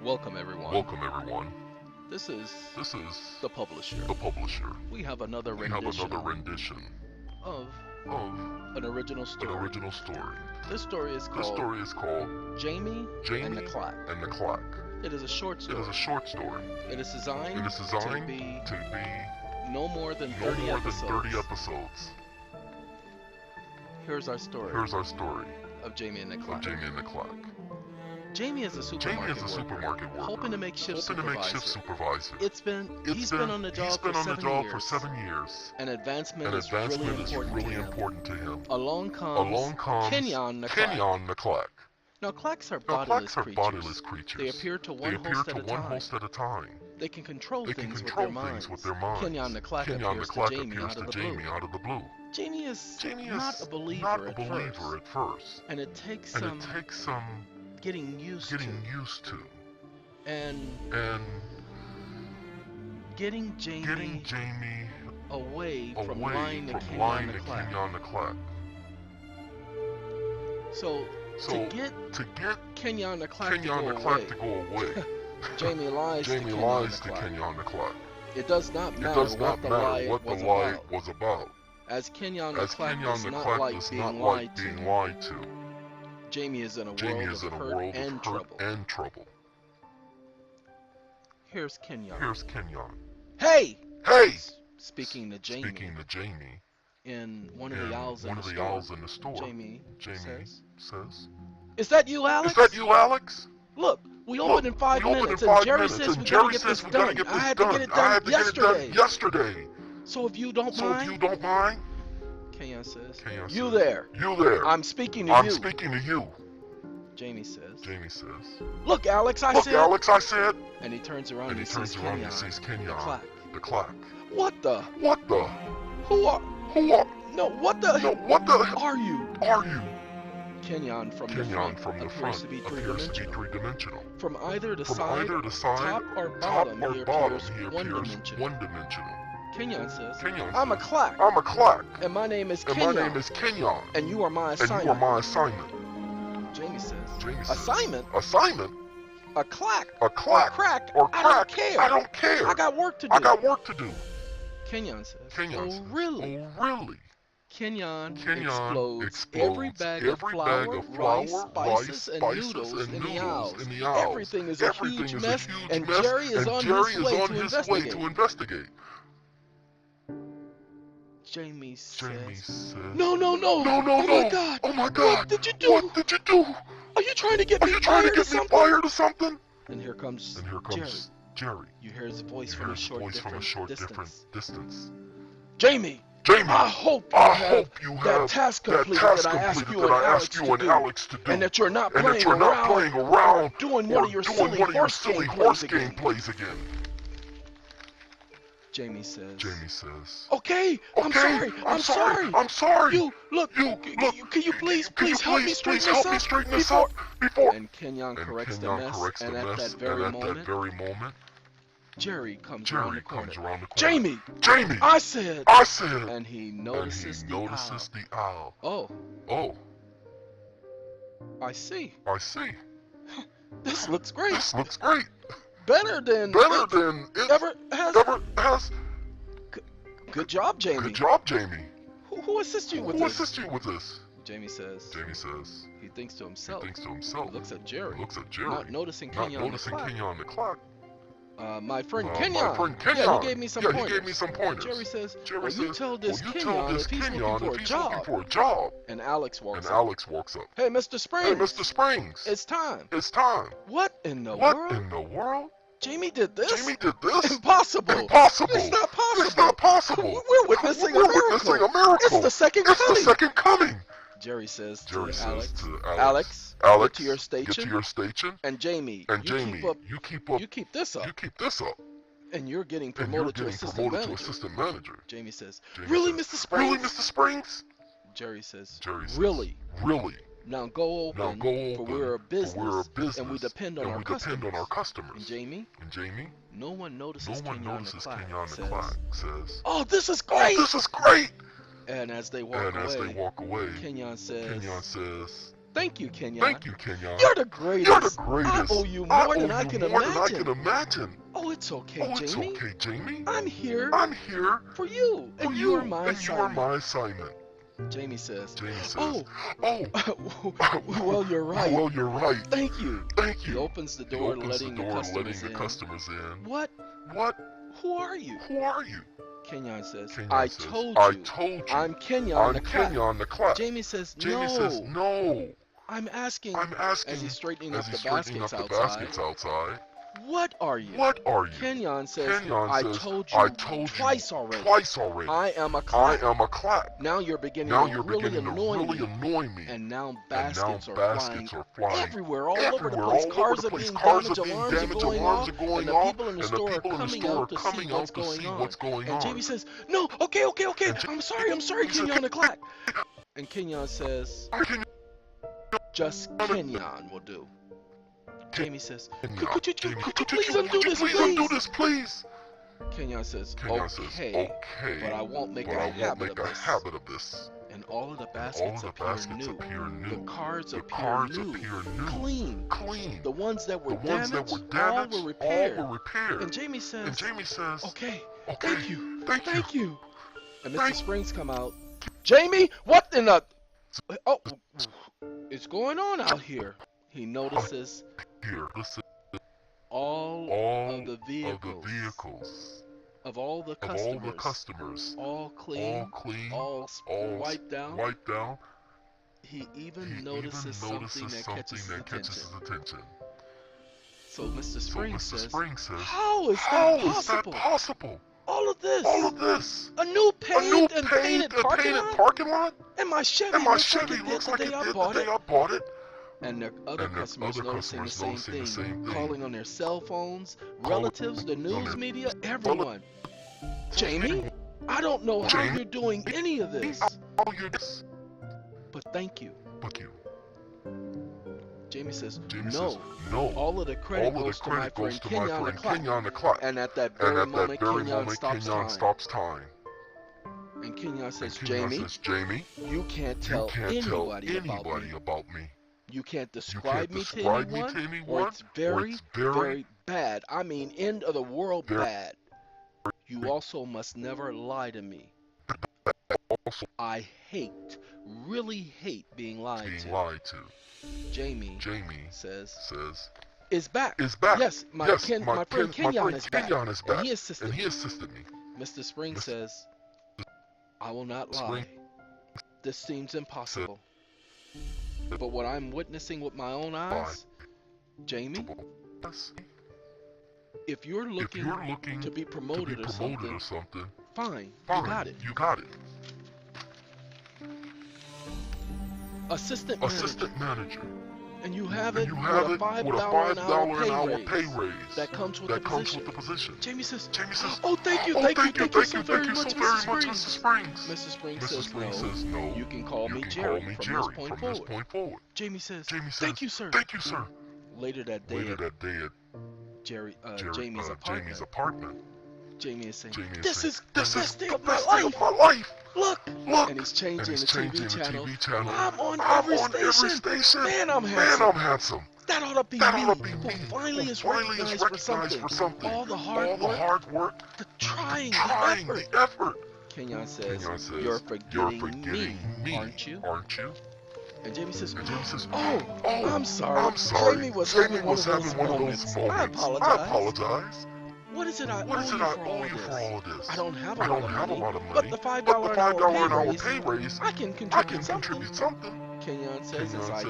Welcome everyone. Welcome everyone. This is the the publisher. publisher. We have another We have rendition another rendition of of an original an story. original story. This story is This called story is called Jamie and Jamie the Clack. and the Clack. It is a short It story. is a short story. It is designed, It is designed to be to be no more than no 30 more episodes. than 30 episodes. Here's our story Here's our story of Jamie and the of Clack. Jamie and the Clack. Jamie is a Jamie supermarket is a worker, supermarket worker, hoping to make shift hoping to make shift supervisor. supervisor. He's been on the job for 7 years. And advancement advancement is is really really important to him. important to him. Along Along comes comes Kenyon the Clack. Kenyon the Clack. Now clacks are Now, bodiless Clacks are creatures. bodiless creatures. They appear to They one appear host to at a one time. host at a time. They can control They can things control with their things minds. with their minds. Kenyon the Clack Kenyon appears the Clack to Jamie appears out of to the blue. Jamie out of the blue. Jamie is Jamie not is a believer, not a at, believer first, at first. and it takes And it takes some getting used getting to, used to. and And getting Jamie getting Jamie away from away lying to from lying Kenyon to the Clack. Kenyon the Clack. So So, to get to get Kenyon the Clack Kenyon to the go Clack away, to go away, Jamie lies Jamie to lies to Kenyon the Clack. Kenyon the Clack. It does not It matter does not what the matter lie what the was lie about, was about, as Kenyon the as Clack Kenyon does the not Clack like does being not lied like to. being lied to. Jamie is in a Jamie world is of in a hurt world and of hurt trouble. and trouble. Here's Kenyon. Here's Kenyon. Hey! Hey! Speaking to Jamie Speaking to Jamie in one of in the owls in one the of the store. owls in the store. Jamie Jamie says, says, "Is that you, Alex? "Is that you, Alex? Look, we Look, open in 5 we open minutes, in and 5 Jerry minutes, says and we Jerry gotta get says this we gotta done. get I this had to done. get it I done had to get it done yesterday. So if you don't So if mind," you don't mind," Kenyon says, Kenyon "You says, there? "You there? I'm speaking to I'm you." speaking to you." Jamie says, Jamie says, "Look, Alex, I "Look, said," Alex, I said." and he turns around And he turns around and sees Kenyon the Clack. the Clack. What the? What the? Who are? Who are? No, what the? No, what the hell Are you? are you? Kenyon from the Kenyon front from the appears front to be appears to be three-dimensional. three-dimensional. From either the From side, either the side, top or top bottom, or he bottom, appears he appears one-dimensional. one-dimensional. Kenyon says, Kenyon "I'm a says, Clack, "I'm a Clack, and my name is and Kenyon, my name is Kenyon, and you are my and you are assignment." my assignment." Jamie says, Jamie says, "Assignment? "Assignment? A Clack? A Clack? Crack? Or I don't crack? care. I don't care. I got work to do." I got work to do." Kenyon says, Kenyon "Oh, says, really?" "Oh, really?" Kenyon Kenyon explodes every bag of flour, rice, spices, and noodles in the aisles. Everything is a huge mess, and Jerry is on his way to investigate. Jamie Jamie says, says, "No, no, no! "No, no, Oh no! my God! Oh my God! What did you do? What did you do? Are you trying to get Are me you trying to fired or get me something?" fired or something?" And here comes And here comes Jerry. You hear his voice You from hear a his short, voice from a short distance. different distance. Jamie, Jamie, I hope you I have hope you that have task that completed task that I asked completed you that and I Alex asked you to and do, Alex to do, and that you're not and playing that you're not playing around or doing or one of your doing silly one of your horse silly game horse plays game again." plays again. Jamie says, Jamie says, "Okay, I'm "Okay, sorry. I'm sorry. You look. Can you please help me straighten this up before." And Kenyon corrects the Kenyon mess, corrects the and at mess, that and very at moment, that very moment, Jerry comes around Jerry the corner. comes around the corner. Jamie, Jamie, I said, I said, and he and notices he the notices the owl. owl. Oh, I see. I see. This looks great. This looks great. Better than it ever has. ever has. Good job, Jamie. Good job, Jamie. Who assists you with Who this? assists you with this?" Jamie says. Jamie says. He thinks to He himself. thinks to himself. Looks at Jerry. Looks at Jerry. Not noticing Not Kenyon noticing the Clack. Kenyon the Clack. My friend My Kenyon. friend Kenyon. Yeah, he gave me some pointers. He gave me some pointers. Jerry says, Jerry "Well, you says, tell this "Well, you Kenyon tell this if he's Kenyon looking for if a he's job." looking for a job." And Alex walks And up. Alex walks up. "Hey, Mr. Springs. "Hey, Mr. Springs. It's time." It's time. What in the What world? in the world? Jamie did this? Jamie did this? Impossible. Impossible. It's not possible. It's not possible. We're witnessing a We're miracle. witnessing a miracle. It's the second It's coming. the second coming. Jerry says Jerry to says Alex, to Alex, Alex, get to your station. Get to your station. And Jamie, And you Jamie, keep up, you keep up. you keep this up. You keep this up. And you're getting And promoted you're to getting assistant promoted to manager. assistant manager. Jamie says, Jamie "Really, says, Mr. Springs?" "Really, Mr. Springs?" Jerry says, Jerry says, "Really? "Really? Now go open, Now go open, for we're a business, for we're a business, and we depend on and our we customers." depend on our customers." And Jamie, And Jamie, no one no notices one Kenyon notices the Clack, Kenyon the says, Clack says, "Oh, this is "Oh, great!" this is great!" And as they walk And away, as they walk away, Kenyon says, Kenyon says, Thank you, Kenyon. Thank you, Kenyon. You're the greatest. You're the greatest. I owe you more than I can imagine. Imagine. Oh, it's okay, Oh, it's Jamie. okay, Jamie. I'm here I'm here for you, for and you, you're my and you are assignment. my assignment. Jamie says, Jamie says, oh, oh, well, you're right. Well, you're right. Thank you. Thank He you. opens the door, letting the customers in. What? What? Who are you? Who are you? Kenyon says, Kenyon I says, told I you. told you. I'm Kenyon I'm the Clack. Kenyon the Clack. Jamie says, Jamie says, no. I'm asking, as he's straightening up the straightening baskets up the baskets outside. What are you? What are you? Kenyon says, Kenyon I says, told I you told twice you already. Twice already. I am a Clack. I am a Clack. Now you're beginning Now to you're really beginning annoy to really me. annoy me. And now And baskets, now are baskets flying are flying everywhere, all over the place. all Cars over are the place. being Cars damaged, are being alarms are damaged, going alarms off, are going and the off, people in the and the store are people in the coming store out to see what's going on. on. And Jamie says, no, okay, I'm sorry, Kenyon the Clack. And Kenyon says, just Kenyon will do. Jamie says, could you please undo this, please? Kenyon says, okay, but I won't make a habit of this. And all of the baskets appear new. The cars appear new, clean. The ones that were damaged, all were repaired. And Jamie says, okay, thank you. And Mr. Springs come out. Jamie, what in the... Oh, it's going on out here. He notices all of the vehicles of all the customers, all clean, all wiped down. He even notices something that catches his attention. So Mr. Springs says, how is that possible? All of this, a new paved and painted parking lot, and my Chevy looks like it did the day I bought it. And the other customers noticing the same thing, calling on their cell phones, relatives, the news media, everyone. Jamie, I don't know how you're doing any of this, but thank you. Jamie says, no, all of the credit goes to my friend Kenyon the Clack. And at that very moment, Kenyon stops time. And Kenyon says, Jamie, you can't tell anybody about me. You can't describe me to anyone, or it's very, very bad. I mean, end of the world bad. You also must never lie to me. I really hate being lied to. Jamie says, is back. Yes, my friend Kenyon is back. And he assisted me. Mr. Springs says, I will not lie. This seems impossible. But what I'm witnessing with my own eyes, Jamie, if you're looking to be promoted or something, fine, you got it. Assistant manager. And you have it with a $5 an hour pay raise that comes with the position. Jamie says, oh, thank you so very much, Mr. Springs. Mr. Springs says, no, you can call me Jerry from this point forward. Jamie says, thank you, sir. Later that day at Jamie's apartment, Jamie is saying, this is the best day of my life. Look, and he's changing the TV channel. I'm on every station. Man, I'm handsome. That ought to be me, who finally is recognized for something. All the hard work, the trying, the effort. Kenyon says, you're forgetting me, aren't you? And Jamie says, oh, I'm sorry. Jamie was having one of those moments. I apologize. What is it I owe you for all of this? I don't have a lot of money, but the $5 an hour pay raise, I can contribute something. Kenyon says, as I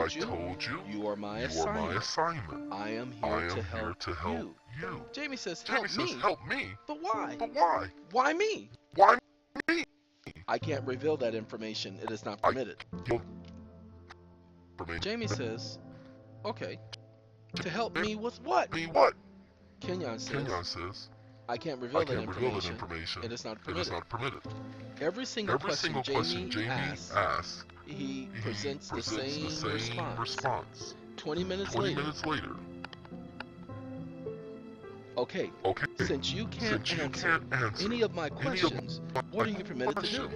told you, you are my assignment. I am here to help you. Jamie says, help me? But why? Why me? I can't reveal that information. It is not permitted. Jamie says, okay, to help me with what? Kenyon says, I can't reveal that information. It is not permitted. Every single question Jamie asks, he presents the same response. 20 minutes later. Okay, since you can't answer any of my questions, what are you permitted to do?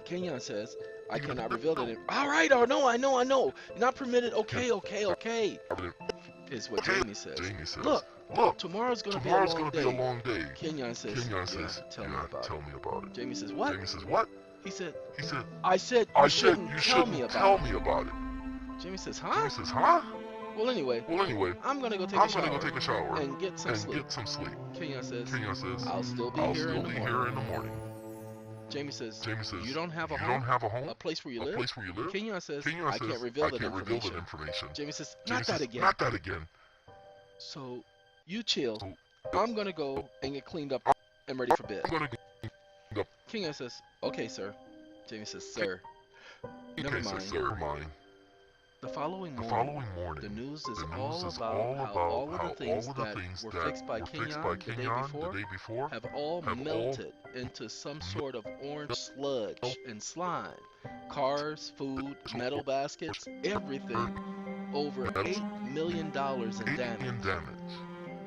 Kenyon says, I cannot reveal it. All right, I know. Not permitted. Okay. Is what Jamie says. Look, tomorrow's gonna be a long day. Kenyon says, yeah, tell me about it. Jamie says, what? He said, I said you shouldn't tell me about it. Jamie says, huh? Well, anyway, I'm gonna go take a shower and get some sleep. Kenyon says, I'll still be here in the morning. Jamie says, you don't have a home? A place where you live? Kenyon says, I can't reveal that information. Jamie says, not that again. So, you chill. I'm gonna go and get cleaned up and ready for bed. Kenyon says, okay, sir. Jamie says, sir. Never mind. The following morning, the news is all about how all of the things that were fixed by Kenyon the day before have all melted into some sort of orange sludge and slime. Cars, food, metal baskets, everything. Over $8 million in damage.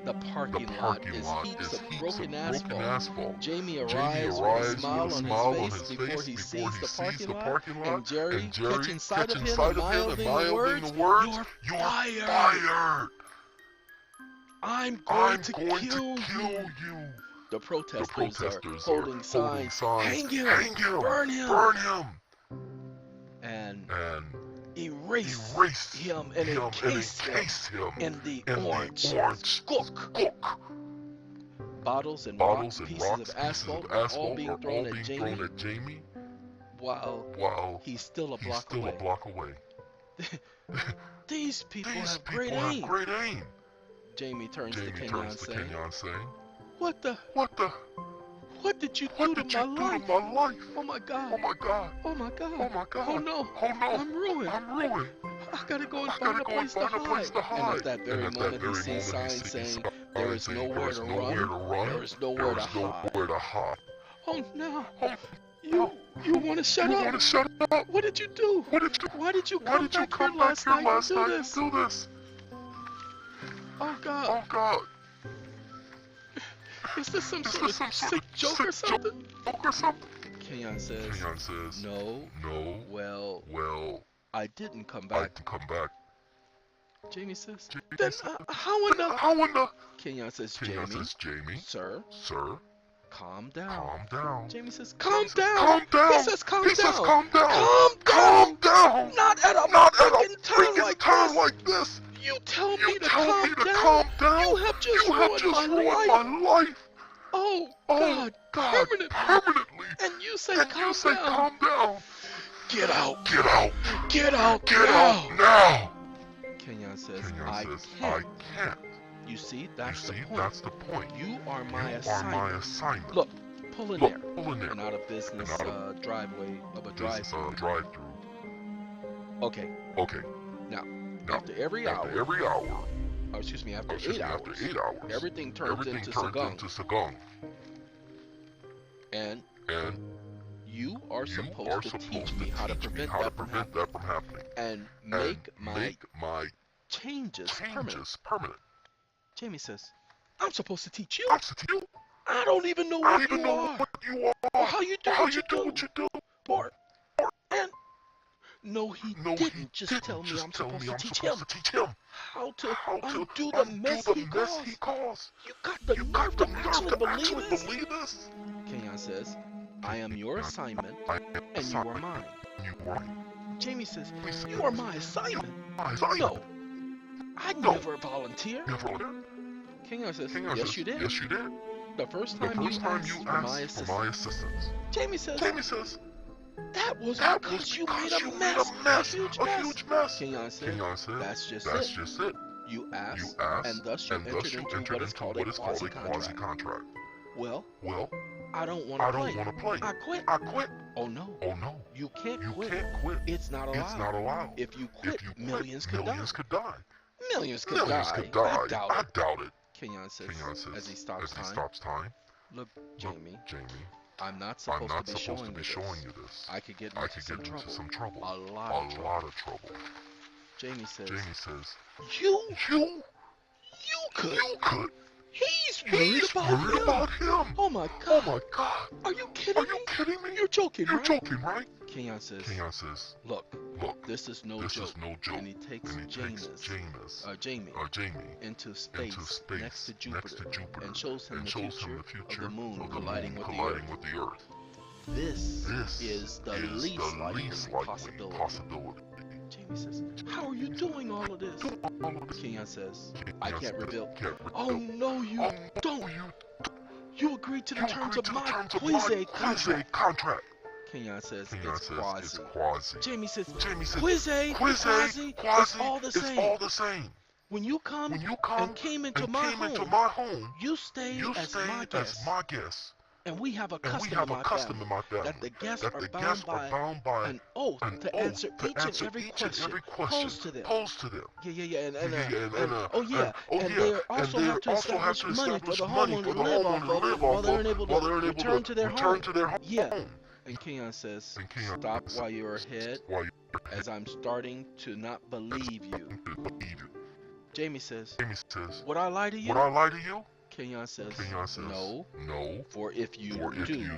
The parking lot is heaps of broken asphalt. Jamie arrives with a smile on his face before he sees the parking lot, and Jerry, catching sight of him and mouthing the words, "You're fired! I'm going to kill you!" The protesters are holding signs, "Hang him! Burn him!" And erase him and encase him in the orange skunk. Bottles and rocks, pieces of asphalt are all being thrown at Jamie while he's still a block away. These people have great aim. Jamie turns to Kenyon saying, What did you do to my life? Oh my God. Oh no. I'm ruined. I gotta go and find a place to hide. And at that very moment he sees signs saying, there is nowhere to run, there is nowhere to hide. Oh no. You want to shut up? What did you do? Why did you come back here last night and do this? Oh God. Is this some sort of sick joke or something? Kenyon says, No. Well, I didn't come back. Jamie says, then how in the... Kenyon says, Jamie, sir, calm down. Jamie says, calm down. He says, calm down. Not at a freaking time like this. You tell me to calm down. You have just ruined my life. Oh God, permanently. And you say calm down. Get out now. Kenyon says, I can't. You see, that's the point. You are my assignment. Look, pull in there. An out of business driveway of a drive-through. Okay. Now, after every hour, after 8 hours, everything turns into Sagong. And you are supposed to teach me how to prevent that from happening. And make my changes permanent. Jamie says, I'm supposed to teach you? I don't even know what you are. Or how you do what you do. No, he didn't just tell me I'm supposed to teach him how to undo the mess he caused. You got the nerve to actually believe this? Kenyon says, I am your assignment, and you are mine. Jamie says, you are my assignment? No, I'd never volunteer. Kenyon says, yes you did. The first time you asked for my assistance. Jamie says, that was because you made a mess, a huge mess. Kenyon says, that's just it. You asked, and thus you entered into what is called a quasi-contract. Well, I don't want to play. I quit. Oh no. You can't quit. It's not allowed. If you quit, millions could die. Millions could die. I doubt it. Kenyon says, as he stops time. Look, Jamie. I'm not supposed to be showing you this. I could get into some trouble. A lot of trouble. Jamie says, You could. He's worried about him. Oh my God. Oh my God. Are you kidding me? Are you kidding me? You're joking, You're right? joking, right? Kenyon says, Look, this is no joke. And he takes Jamie into space next to Jupiter and shows him the future of the moon colliding with the Earth. This is the least likely possibility. Jamie says, how are you doing all of this? Kenyon says, I can't reveal. Oh no, you don't. You agreed to the terms of my Quiz-A contract. Kenyon says, it's quasi. Jamie says, Quiz-A, quasi, it's all the same. When you come and came into my home, you stayed as my guest. And we have a custom in my family that the guests are bound by an oath to answer each and every question posed to them. Yeah. And they also have to establish money for the homeowner to live off of while they're unable to return to their home. Yeah. And Kenyon says, stop while you're ahead, as I'm starting to not believe you. Jamie says, would I lie to you? Kenyon says, no, for if you do,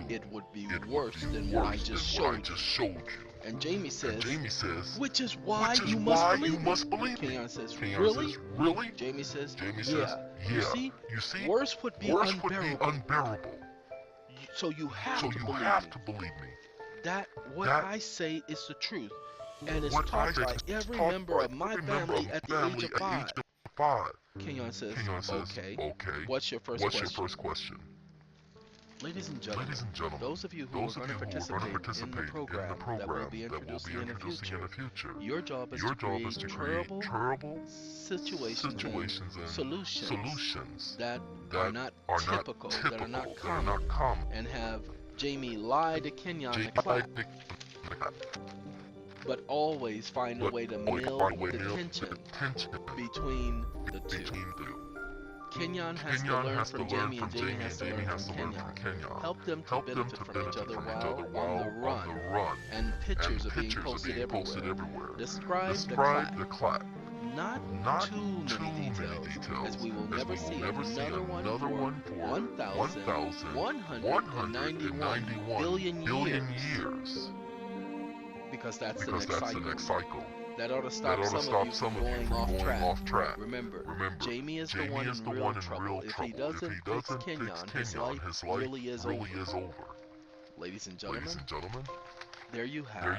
it would be worse than what I just showed you. And Jamie says, which is why you must believe me. Kenyon says, really? Jamie says, yeah. You see, worse would be unbearable. So you have to believe me. That what I say is the truth, and is taught by every member of my family at the age of 5. Kenyon says, okay. What's your first question? Ladies and gentlemen, those of you who are going to participate in the program that we'll be introducing in the future, your job is to create terrible situations and solutions that are not typical, that are not common, and have Jamie lie to Kenyon and clap. But always find a way to meld the tension between the two. Kenyon has to learn from Jamie, and Jamie has to learn from Kenyon. Help them to benefit from each other while on the run, and pictures are being posted everywhere. Describe the clack. Not too many details, as we will never see another one for 1,191 billion years. Because that's the next cycle. That ought to stop some of you from going off track. Remember, Jamie is the one in real trouble. If he doesn't fix Kenyon, his life really is over. Ladies and gentlemen, there you have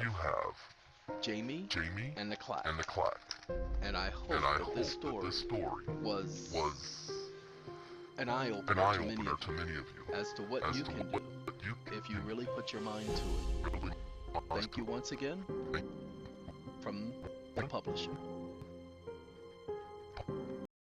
Jamie and the clack. And I hope that this story was an eye-opener to many of you as to what you can do if you really put your mind to it. Thank you once again from the publisher.